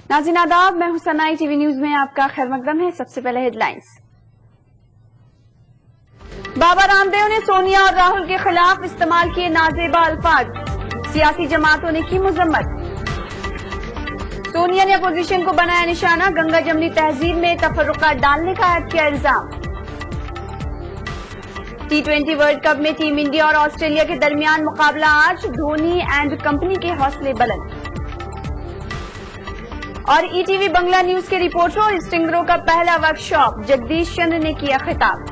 नाज़रीन आदाब, मैं हुसैनाई टीवी न्यूज में आपका खैर मकदम है। सबसे पहले हेडलाइंस। बाबा रामदेव ने सोनिया और राहुल के खिलाफ इस्तेमाल किए नाजेबा अल्फाज, सियासी जमातों ने की मजम्मत। सोनिया ने अपोजिशन को बनाया निशाना, गंगा जमनी तहजीब में तफर्रुका डालने का आयद किया इल्जाम। T20 वर्ल्ड कप में टीम इंडिया और ऑस्ट्रेलिया के दरमियान मुकाबला आज, धोनी एंड कंपनी के हौसले बुलंद। और ईटीवी बंगला न्यूज के रिपोर्टरों, स्टिंगरों का पहला वर्कशॉप, जगदीश चंद्र ने किया खिताब।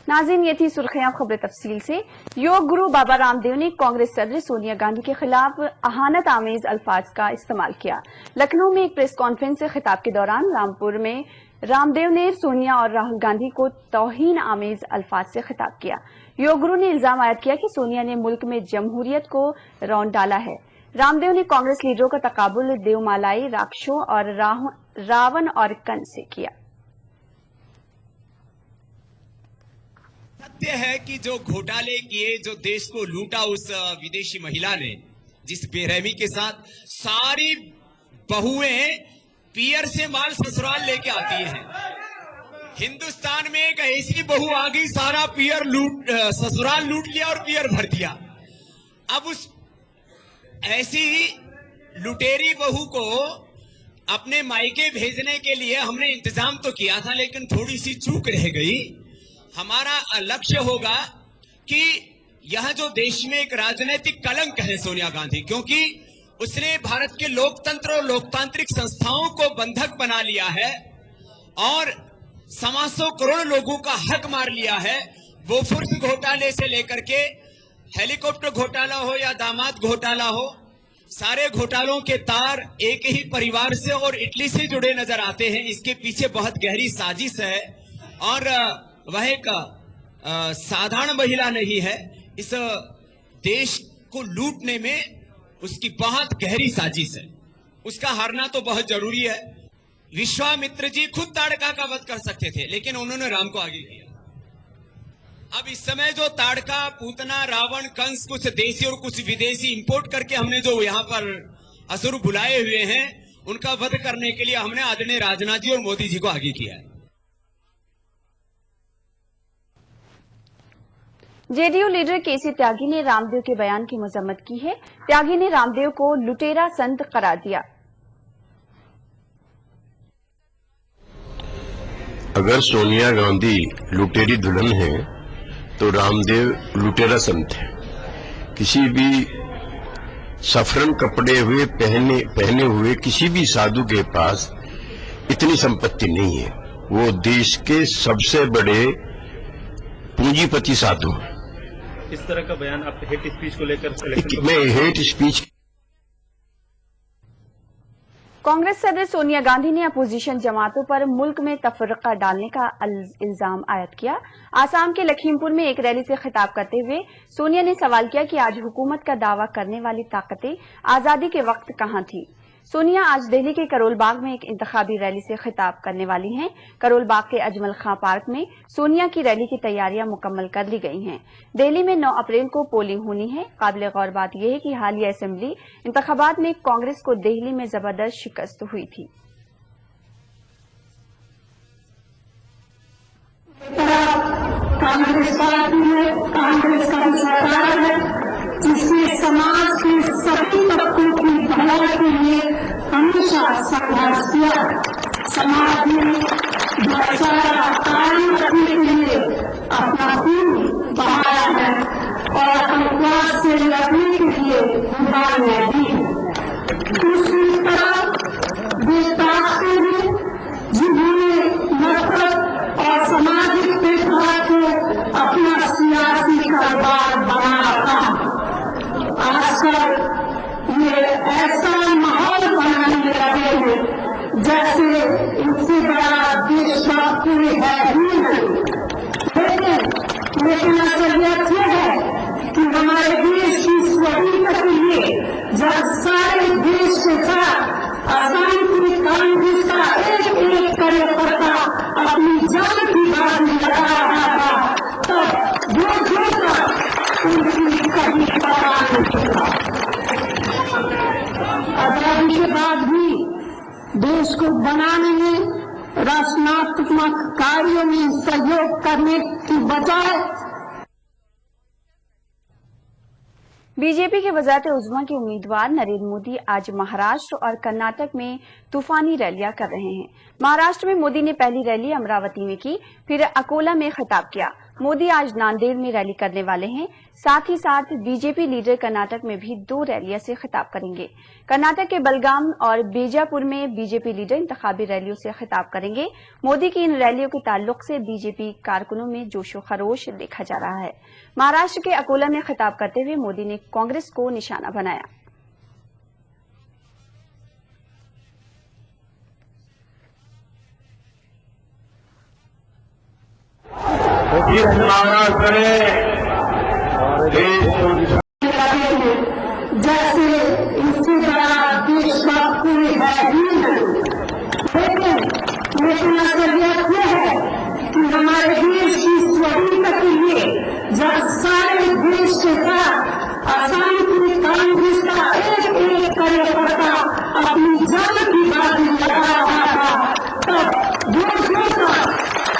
नाज़रीन, ये थी सुर्खियां, खबरें तफसील से। योग गुरु बाबा रामदेव ने कांग्रेस सदर सोनिया गांधी के खिलाफ अहानत आमेज अल्फाज का इस्तेमाल किया। लखनऊ में एक प्रेस कॉन्फ्रेंस से खिताब के दौरान रामपुर में रामदेव ने सोनिया और राहुल गांधी को तौहीन आमेज अल्फाज से खिताब किया। योग गुरु ने इल्जाम आयद किया कि सोनिया ने मुल्क में जमहूरियत को रौंद डाला है। रामदेव ने कांग्रेस लीडरों का तकाबुल देवमालाई, राक्षसों और रावण और कंस से किया। सत्य है कि जो घोटाले किए, जो देश को लूटा उस विदेशी महिला ने, जिस बेरहमी के साथ सारी बहुएं पियर से माल ससुराल लेके आती हैं। हिंदुस्तान में एक ऐसी बहू आ गई, सारा पियर ससुराल लूट लिया और पियर भर दिया। अब उस ऐसी लुटेरी बहू को अपने मायके भेजने के लिए हमने इंतजाम तो किया था, लेकिन थोड़ी सी चूक रह गई। हमारा लक्ष्य होगा कि यह जो देश में एक राजनीतिक कलंक है सोनिया गांधी, क्योंकि उसने भारत के लोकतंत्र और लोकतांत्रिक संस्थाओं को बंधक बना लिया है और 125 करोड़ लोगों का हक मार लिया है। वो फुर्स घोटाले से लेकर के हेलीकॉप्टर घोटाला हो या दामाद घोटाला हो, सारे घोटालों के तार एक ही परिवार से और इटली से जुड़े नजर आते हैं। इसके पीछे बहुत गहरी साजिश है और वह एक साधारण महिला नहीं है। इस देश को लूटने में उसकी बहुत गहरी साजिश है। उसका हारना तो बहुत जरूरी है। विश्वामित्र जी खुद ताड़का का वध कर सकते थे, लेकिन उन्होंने राम को आगे किया। अब इस समय जो ताड़का, पूतना, रावण, कंस, कुछ देसी और कुछ विदेशी इंपोर्ट करके हमने जो यहाँ पर असुर बुलाए हुए हैं, उनका वध करने के लिए हमने आदरणीय राजनाथ जी और मोदी जी को आगे किया है। जेडीयू लीडर केसी त्यागी ने रामदेव के बयान की मजम्मत की है। त्यागी ने रामदेव को लुटेरा संत करार दिया। अगर सोनिया गांधी लुटेरी दुल्हन है तो रामदेव लुटेरा संत है। किसी भी सफरन कपड़े हुए पहने हुए किसी भी साधु के पास इतनी संपत्ति नहीं है। वो देश के सबसे बड़े पूंजीपति साधु हैं। इस तरह का बयान आप हेट स्पीच को लेकर मैं हेट स्पीच। कांग्रेस सदर सोनिया गांधी ने अपोजिशन जमातों पर मुल्क में तफर्रका डालने का इल्जाम आयद किया। आसाम के लखीमपुर में एक रैली से खिताब करते हुए सोनिया ने सवाल किया कि आज हुकूमत का दावा करने वाली ताकतें आजादी के वक्त कहां थी। सोनिया आज दिल्ली के करोल बाग में एक इंतखाबी रैली से खिताब करने वाली हैं। करोल बाग के अजमल खां पार्क में सोनिया की रैली की तैयारियां मुकम्मल कर ली गई हैं। दिल्ली में 9 अप्रैल को पोलिंग होनी है। काबिल गौर बात यह है कि हालिया असेंबली इंतखाबात में कांग्रेस को दिल्ली में जबरदस्त शिकस्त हुई थी। कांग्रेस पार्टी है, कांग्रेस का सरकार है, जिसने समाज के सभी तबकों की भलाई के लिए हमेशा संघर्ष किया। समाज में भाईचारा कायम रखने के लिए अपना खून बहाया है और आतंकवाद से लड़ने के लिए कुर्बानियां दी है। दूसरी तरफ वे ताकतें हैं जिन्होंने नफरत और सामाजिक भेदभाव को अपना सियासी कारोबार बना रखा। आजकल ये ऐसा माहौल बनाने लगे हैं जैसे इससे बड़ा देशभक्त कोई है ही नहीं। लेकिन असलियत यह है कि हमारे देश की स्वाधीनता के लिए जब सारे देश के साथ अशांति कांग्रेस का एक कार्यकर्ता अपनी जान की बाजी लगा रहा था, को बनाने में, रचनात्मक कार्यों में सहयोग करने की बजाय बीजेपी के वज़ारत उज़्मा के उम्मीदवार नरेंद्र मोदी आज महाराष्ट्र और कर्नाटक में तूफानी रैलियां कर रहे हैं। महाराष्ट्र में मोदी ने पहली रैली अमरावती में की, फिर अकोला में खिताब किया। मोदी आज नांदेड़ में रैली करने वाले हैं। साथ ही साथ बीजेपी लीडर कर्नाटक में भी 2 रैलियों से खिताब करेंगे। कर्नाटक के बलगाम और बीजापुर में बीजेपी लीडर इंतखाबी रैलियों से खिताब करेंगे। मोदी की इन रैलियों के ताल्लुक से बीजेपी कारकुनों में जोशो खरोश देखा जा रहा है। महाराष्ट्र के अकोला में खिताब करते हुए मोदी ने कांग्रेस को निशाना बनाया। जैसे इससे बड़ा देशभक्त कोई है ही नहीं। लेकिन असलियत यह है कि हमारे देश की स्वाधीनता के लिए जब सारे देश के साथ अशांति कांग्रेस का एक कार्यकर्ता अपनी जान की बाजी लगा रहा था, तब दूसरों का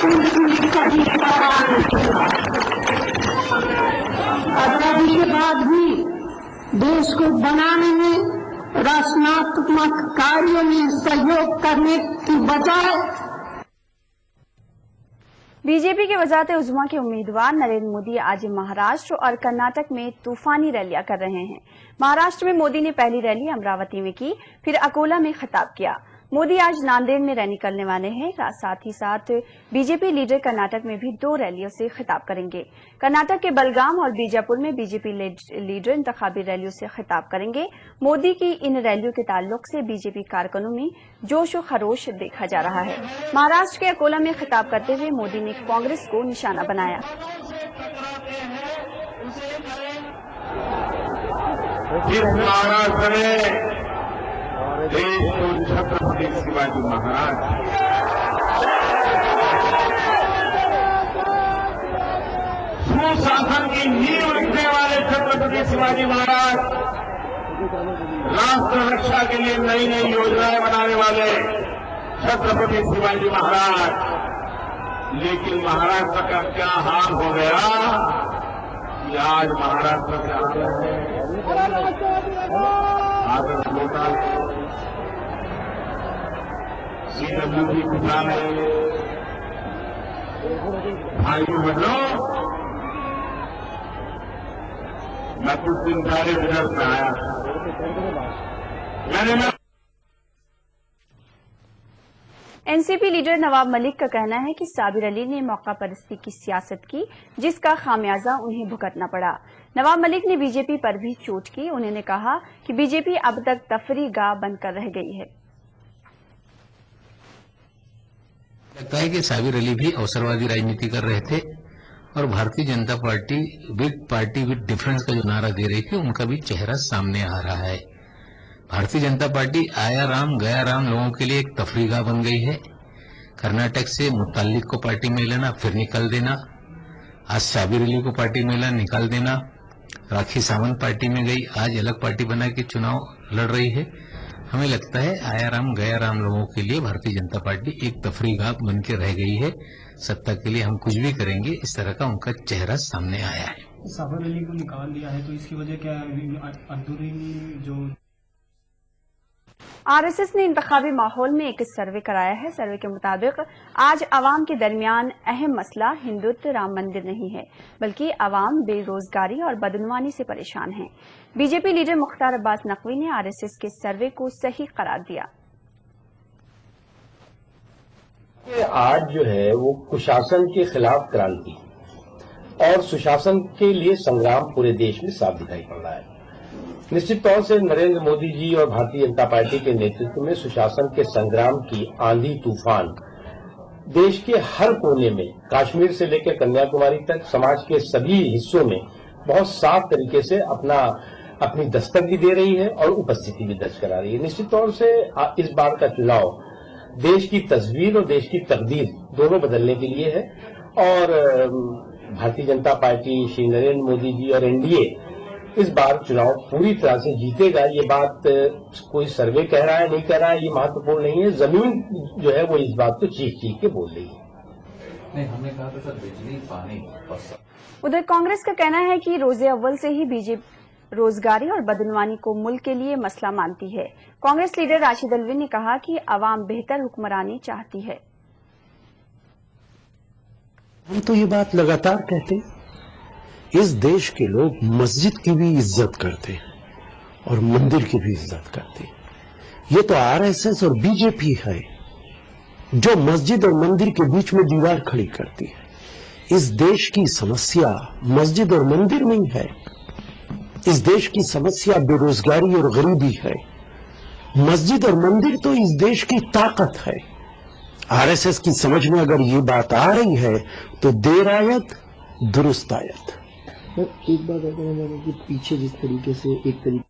उनकी कभी पता नहीं चला। आजादी के बाद भी देश को बनाने में, रचनात्मक कार्यों में सहयोग करने की बजाय बीजेपी के वज़ारत उज़्मा के उम्मीदवार नरेंद्र मोदी आज महाराष्ट्र और कर्नाटक में तूफानी रैलियां कर रहे हैं। महाराष्ट्र में मोदी ने पहली रैली अमरावती में की, फिर अकोला में खिताब किया। मोदी आज नांदेड़ में रैली करने वाले हैं। साथ ही साथ बीजेपी लीडर कर्नाटक में भी 2 रैलियों से खिताब करेंगे। कर्नाटक के बलगाम और बीजापुर में बीजेपी लीडर इंतखाबी रैलियों से खिताब करेंगे। मोदी की इन रैलियों के ताल्लुक से बीजेपी कारकुनों में जोश व खरोश देखा जा रहा है। महाराष्ट्र के अकोला में खिताब करते हुए मोदी ने कांग्रेस को निशाना बनाया। देश को छत्रपति शिवाजी महाराज सुशासन की नींव रखने वाले छत्रपति शिवाजी महाराज, राष्ट्र रक्षा के लिए नई नई योजनाएं बनाने वाले छत्रपति शिवाजी महाराज। लेकिन महाराष्ट्र का क्या हाल हो गया कि आज महाराष्ट्र के हाल है आदर्श लोटा CWD किसान भाइयों बहनों, मैं कुछ दिन पहले विदर्भ में आया। मैंने एनसीपी लीडर नवाब मलिक का कहना है कि साबिर अली ने मौका परस्ती की सियासत की, जिसका खामियाजा उन्हें भुगतना पड़ा। नवाब मलिक ने बीजेपी पर भी चोट की। उन्होंने कहा कि बीजेपी अब तक तफरी गाह बनकर रह गई है। लगता है कि साबिर अली भी अवसरवादी राजनीति कर रहे थे और Bharatiya Janata party with difference का जो नारा दे रही थी, उनका भी चेहरा सामने आ रहा है। भारतीय जनता पार्टी आया राम गया राम लोगों के लिए एक तफरीगाह बन गई है। कर्नाटक से मुतालिक को पार्टी में लेना, फिर निकल देना। आज साबिर अली को पार्टी में लेना, निकाल देना। राखी सावंत पार्टी में गई, आज अलग पार्टी बना के चुनाव लड़ रही है। हमें लगता है आया राम गया राम लोगों के लिए भारतीय जनता पार्टी एक तफरीगाह बन के रह गई है। सत्ता के लिए हम कुछ भी करेंगे, इस तरह का उनका चेहरा सामने आया है। साबिर अली को निकाल दिया है, तो इसकी वजह क्या है? अंदरूनी जो आरएसएस ने इंतखाबी माहौल में एक सर्वे कराया है। सर्वे के मुताबिक आज अवाम के दरमियान अहम मसला हिंदुत्व राम मंदिर नहीं है, बल्कि अवाम बेरोजगारी और बदनवानी से परेशान हैं। बीजेपी लीडर मुख्तार अब्बास नकवी ने आरएसएस के सर्वे को सही करार दिया। आज जो है वो कुशासन के खिलाफ क्रांति और सुशासन के लिए संग्राम पूरे देश में साफ दिखाई पड़ रहा है। निश्चित तौर से नरेंद्र मोदी जी और भारतीय जनता पार्टी के नेतृत्व में सुशासन के संग्राम की आंधी तूफान देश के हर कोने में, कश्मीर से लेकर कन्याकुमारी तक, समाज के सभी हिस्सों में बहुत साफ तरीके से अपनी दस्तक भी दे रही है और उपस्थिति भी दर्ज करा रही है। निश्चित तौर से इस बार का चुनाव देश की तस्वीर और देश की तकदीर दोनों बदलने के लिए है और भारतीय जनता पार्टी, श्री नरेंद्र मोदी जी और एनडीए इस बार चुनाव पूरी तरह से जीतेगा। ये बात कोई सर्वे कह रहा है नहीं कह रहा है ये महत्वपूर्ण नहीं है, जमीन जो है वो इस बात को चीख चीख के बोल रही है। नहीं, हमने कहा था सर बिजली पानी और उधर कांग्रेस का कहना है कि रोजे अव्वल से ही बीजेपी रोजगारी और बदनवानी को मुल्क के लिए मसला मानती है। कांग्रेस लीडर राशिद अलवी ने कहा कि अवाम बेहतर हुक्मरानी चाहती है। हम तो ये बात लगातार कहते हैं, इस देश के लोग मस्जिद की भी इज्जत करते हैं और मंदिर की भी इज्जत करते हैं। ये तो आरएसएस और बीजेपी है जो मस्जिद और मंदिर के बीच में दीवार खड़ी करती है। इस देश की समस्या मस्जिद और मंदिर नहीं है, इस देश की समस्या बेरोजगारी और गरीबी है। मस्जिद और मंदिर तो इस देश की ताकत है। आरएसएस की समझ में अगर ये बात आ रही है तो देर आयत दुरुस्त आयत। एक बात कहना कि पीछे जिस तरीके से एक तरीके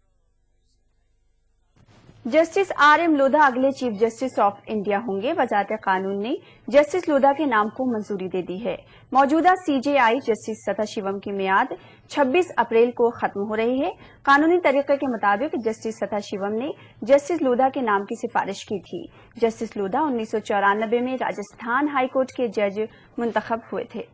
जस्टिस आर.एम. लोधा अगले चीफ जस्टिस ऑफ इंडिया होंगे। वजारत कानून ने जस्टिस लोधा के नाम को मंजूरी दे दी है। मौजूदा सीजेआई जस्टिस सदाशिवम की मियाद 26 अप्रैल को खत्म हो रही है। कानूनी तरीके के मुताबिक जस्टिस सदाशिवम ने जस्टिस लोधा के नाम की सिफारिश की थी। जस्टिस लोधा 1994 में राजस्थान हाईकोर्ट के जज मुंतखब हुए थे।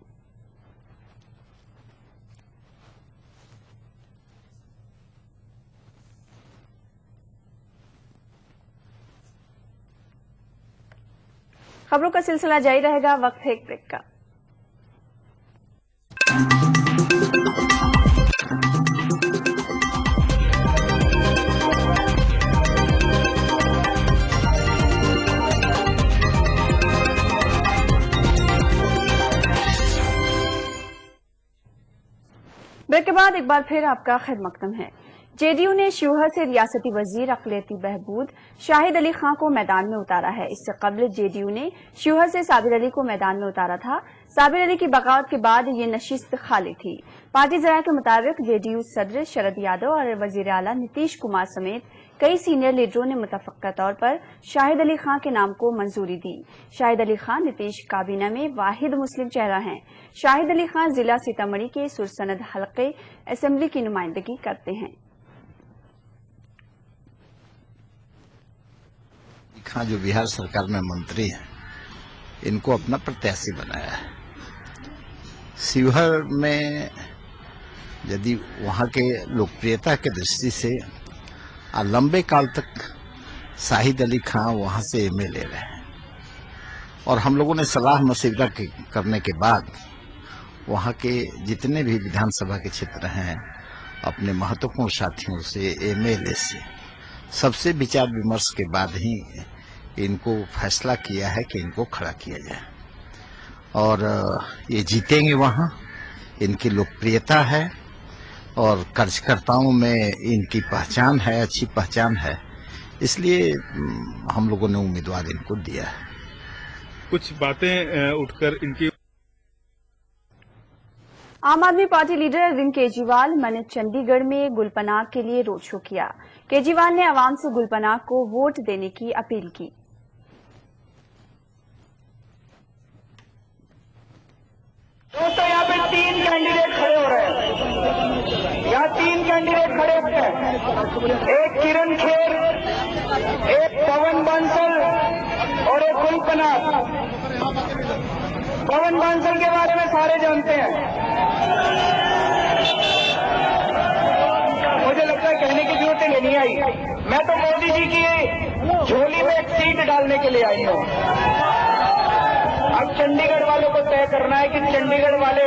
खबरों का सिलसिला जारी रहेगा, वक्त है एक ब्रेक का। ब्रेक के बाद एक बार फिर आपका खैर मकदम है। जेडीयू ने शिवहर से रियासती वजीर अक़लियती बहबूद शाहिद अली खां को मैदान में उतारा है। इससे कबल जेडीयू ने शिवहर से साबिर अली को मैदान में उतारा था। साबिर अली की बगावत के बाद ये नशिस्त खाली थी। पार्टी ज़राए के मुताबिक जेडीयू सदर शरद यादव और वजीर आला नीतीश कुमार समेत कई सीनियर लीडरों ने मुतफ़क्का तौर पर शाहिद अली खां के नाम को मंजूरी दी। शाहिद अली खां नीतीश काबीना में वाहिद मुस्लिम चेहरा हैं। शाहिद अली खां जिला सीतामढ़ी के सुरसनद हल्के असेंबली की नुमाइंदगी करते हैं। खां जो बिहार सरकार में मंत्री हैं, इनको अपना प्रत्याशी बनाया है। शिवहर में यदि वहां के लोकप्रियता के दृष्टि से लंबे काल तक शाहिद अली खां वहां से एमएलए रहे और हम लोगों ने सलाह मशविरा करने के बाद वहां के जितने भी विधानसभा के क्षेत्र हैं अपने महत्वपूर्ण साथियों से एमएलए से सबसे विचार विमर्श के बाद ही इनको फैसला किया है कि इनको खड़ा किया जाए और ये जीतेंगे। वहाँ इनकी लोकप्रियता है और कार्यकर्ताओं में इनकी पहचान है, अच्छी पहचान है, इसलिए हम लोगों ने उम्मीदवार इनको दिया है। कुछ बातें उठकर इनकी आम आदमी पार्टी लीडर अरविंद केजरीवाल मैंने चंडीगढ़ में गुलपनाग के लिए रोड शो किया। केजरीवाल ने आवाम से गुलपनाग को वोट देने की अपील की। दोस्तों, यहाँ पे 3 कैंडिडेट खड़े हो रहे हैं। यहाँ 3 कैंडिडेट खड़े हुए हैं, एक किरण खेर, एक पवन बांसल और एक गुलपनाग। पवन बांसल के बारे में सारे जानते हैं। मुझे लगता है कहने की जरूरत नहीं आई। मैं तो मोदी जी की झोली में एक सीट डालने के लिए आई हूँ। अब चंडीगढ़ वालों को तय करना है कि चंडीगढ़ वाले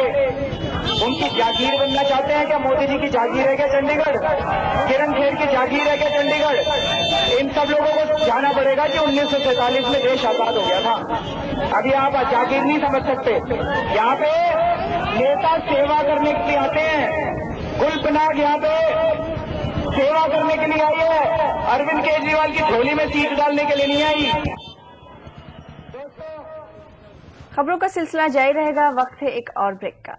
उनकी जागीर बनना चाहते हैं क्या? मोदी जी की जागीर है क्या चंडीगढ़? किरण खेर की जागीर है क्या चंडीगढ़? इन सब लोगों को जाना पड़ेगा कि 1947 में देश आजाद हो गया था। अभी आप जागीर नहीं समझ सकते। यहाँ पे नेता सेवा करने के लिए आते हैं। गुलपनाग यहाँ पे सेवा करने के लिए आई है, अरविंद केजरीवाल की झोली में सीट डालने के लिए नहीं आई। खबरों का सिलसिला जारी रहेगा, वक्त है एक और ब्रेक का।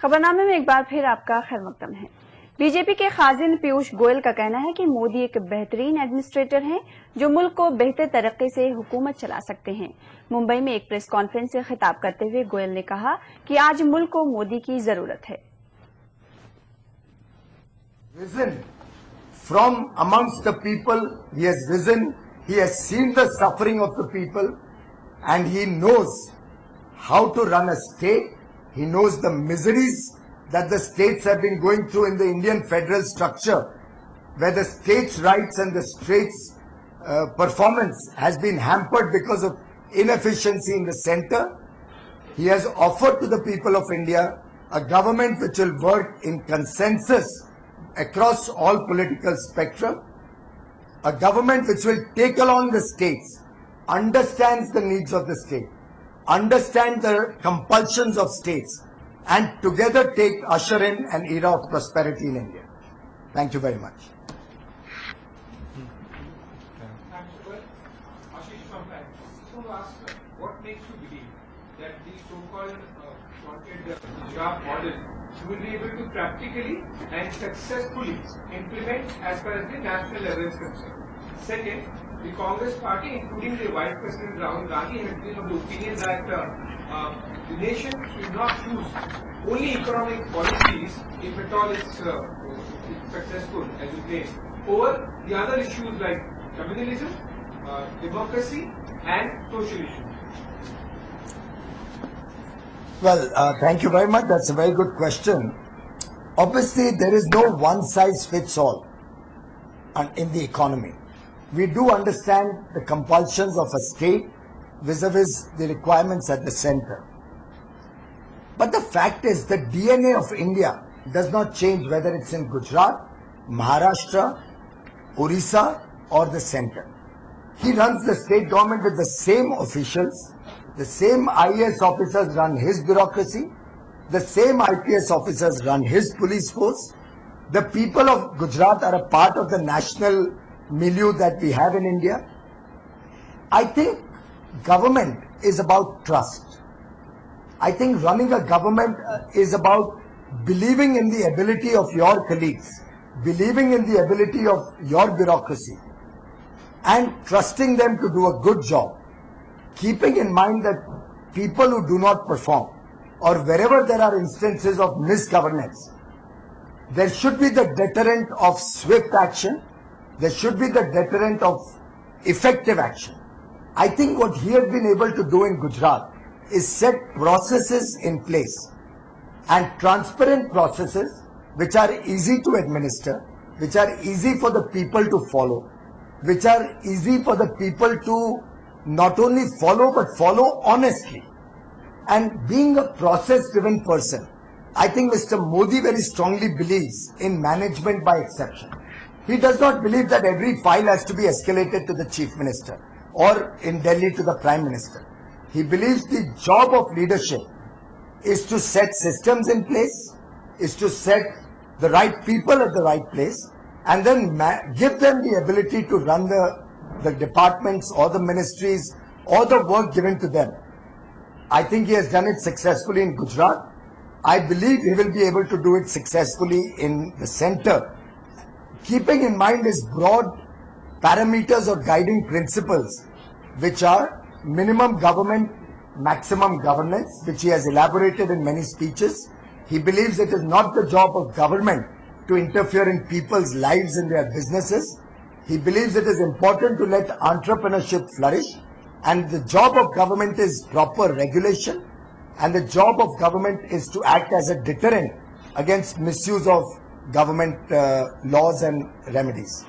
खबर खबरनामे में एक बार फिर आपका खैर मकदम है। बीजेपी के खाजिन पीयूष गोयल का कहना है कि मोदी एक बेहतरीन एडमिनिस्ट्रेटर हैं जो मुल्क को बेहतर तरीके से हुकूमत चला सकते हैं। मुंबई में एक प्रेस कॉन्फ्रेंस से खिताब करते हुए गोयल ने कहा कि आज मुल्क को मोदी की जरूरत है। Risen from amongst the people, he has risen, he has seen the suffering of the people, and he knows how to run a state. He knows the miseries that the states have been going through in the Indian federal structure, where the states' rights and the states' performance has been hampered because of inefficiency in the center. He has offered to the people of India a government which will work in consensus across all political spectrum, a government which will take along the states, understands the needs of the state, understand the compulsions of states, and together usher in an era of prosperity in India. Thank you very much. What makes you believe that the so-called wanted Gujarat model you will be able to practically and successfully implement as far as the national level is concerned? Second, the Congress party, including the Vice President Rahul Gandhi, has been of the opinion that the nation should not choose only economic policies if at all it's successful, as you say, over the other issues like communalism, democracy, and social issues. Well, thank you very much. That's a very good question. Obviously, there is no one-size-fits-all in the economy. We do understand the compulsions of a state vis-a-vis the requirements at the center. But the fact is, the DNA of India does not change whether it's in Gujarat, Maharashtra, Orissa, or the center. He runs the state government with the same officials. The same IAS officers run his bureaucracy. The same IPS officers run his police force. The people of Gujarat are a part of the national milieu that we have in India. I think government is about trust. I think running a government is about believing in the ability of your colleagues, believing in the ability of your bureaucracy, and trusting them to do a good job. Keeping in mind that people who do not perform, or wherever there are instances of misgovernance, there should be the deterrent of swift action, there should be the deterrent of effective action. I think what he has been able to do in Gujarat is set processes in place, and transparent processes which are easy to administer, which are easy for the people to follow, which are easy for the people to not only follow but follow honestly. And being a process-driven person, I think Mr. Modi very strongly believes in management by exception. He does not believe that every file has to be escalated to the Chief Minister or in Delhi to the Prime Minister. He believes the job of leadership is to set systems in place, is to set the right people at the right place, and then give them the ability to run the departments or the ministries or the work given to them. I think he has done it successfully in Gujarat. I believe he will be able to do it successfully in the center, keeping in mind his broad parameters or guiding principles, which are minimum government, maximum governance, which he has elaborated in many speeches. He believes it is not the job of government to interfere in people's lives and their businesses. He believes it is important to let entrepreneurship flourish, and the job of government is proper regulation, and the job of government is to act as a deterrent against misuse of government laws and remedies.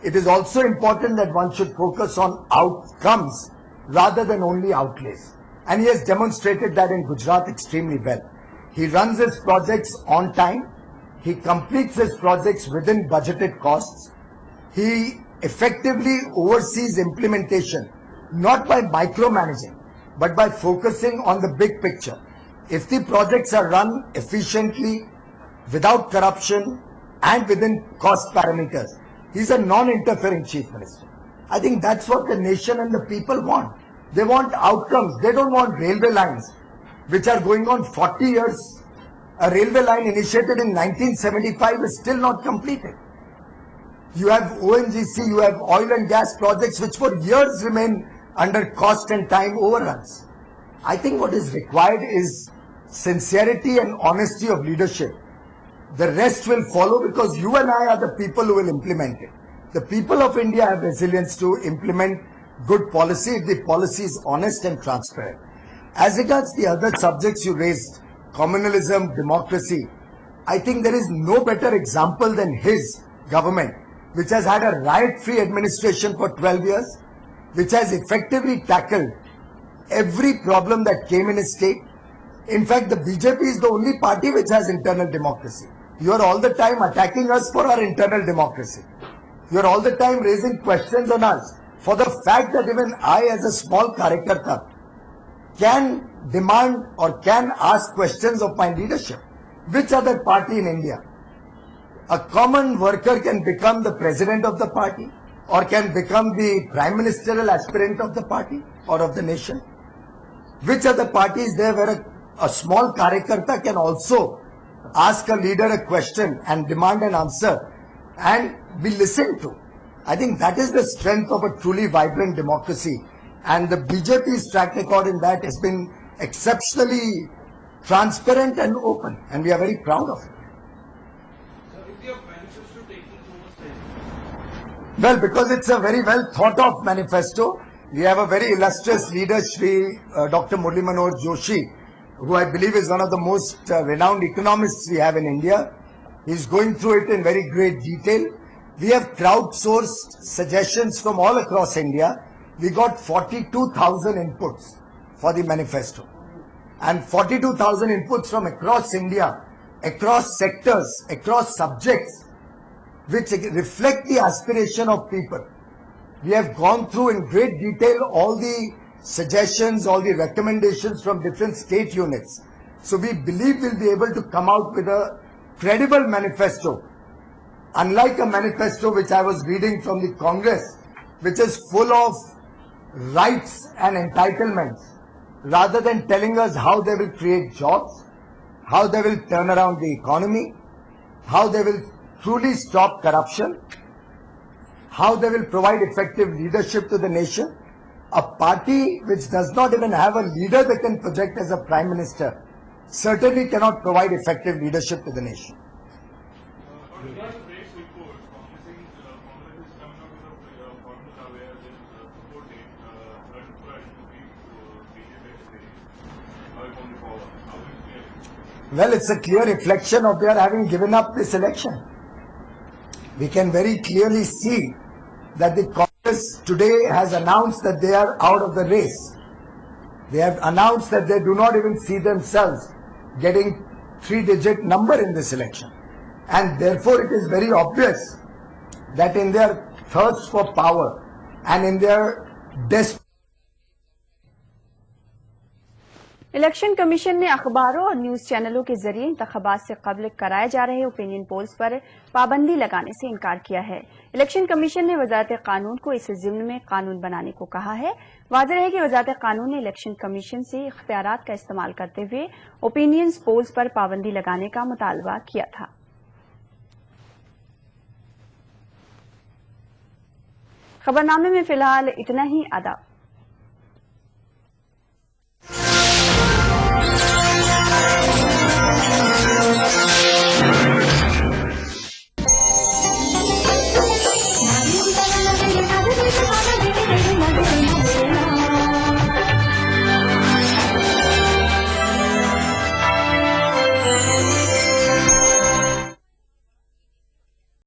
It is also important that one should focus on outcomes rather than only outlays, and he has demonstrated that in Gujarat extremely well. He runs his projects on time, he completes his projects within budgeted costs, he effectively oversees implementation, not by micromanaging, but by focusing on the big picture. If the projects are run efficiently, without corruption, and within cost parameters, he's a non-interfering Chief Minister. I think that's what the nation and the people want. They want outcomes. They don't want railway lines, which are going on 40 years A railway line initiated in 1975 is still not completed. You have ONGC, you have oil and gas projects which for years remain under cost and time overruns. I think what is required is sincerity and honesty of leadership. The rest will follow because you and I are the people who will implement it. The people of India have resilience to implement good policy if the policy is honest and transparent. As regards the other subjects you raised, communalism, democracy, I think there is no better example than his government, which has had a riot-free administration for 12 years, which has effectively tackled every problem that came in his state. In fact, the BJP is the only party which has internal democracy. You are all the time attacking us for our internal democracy. You are all the time raising questions on us for the fact that even I, as a small Karyakarta, can demand or can ask questions of my leadership. Which other party in India? A common worker can become the president of the party or can become the prime ministerial aspirant of the party or of the nation. Which other party is there where a small Karyakarta can also ask a leader a question and demand an answer and be listened to? I think that is the strength of a truly vibrant democracy, and the BJP's track record in that has been exceptionally transparent and open, and we are very proud of it. Well, because it's a very well thought of manifesto. We have a very illustrious leader, Shri Dr. Murli Manohar Joshi, who I believe is one of the most renowned economists we have in India. He's going through it in very great detail. We have crowdsourced suggestions from all across India. We got 42,000 inputs for the manifesto. And 42,000 inputs from across India, across sectors, across subjects, which reflect the aspiration of people. We have gone through in great detail all the suggestions, all the recommendations from different state units. So we believe we'll be able to come out with a credible manifesto. Unlike a manifesto which I was reading from the Congress, which is full of rights and entitlements, rather than telling us how they will create jobs, how they will turn around the economy, how they will truly stop corruption, how they will provide effective leadership to the nation. A party which does not even have a leader they can project as a prime minister certainly cannot provide effective leadership to the nation. Well, it's a clear reflection of their having given up this election. We can very clearly see that the Congress today has announced that they are out of the race. They have announced that they do not even see themselves getting 3-digit number in this election. And therefore it is very obvious that in their thirst for power and in their desperate election commission ने अखबारों और news चैनलों के जरिए इंतखाबात से कबल कराए जा रहे ओपिनियन पोल्स पर पाबंदी लगाने से इनकार किया है। इलेक्शन कमीशन ने वजारत कानून को इस जिम्न में कानून बनाने को कहा है। वाज़ेह है कि वजारत कानून ने इलेक्शन कमीशन से इख्तियारात का इस्तेमाल करते हुए ओपिनियन पोल्स पर पाबंदी लगाने का मुतालबा किया था। खबरनामे में फिलहाल इतना ही। आदाब।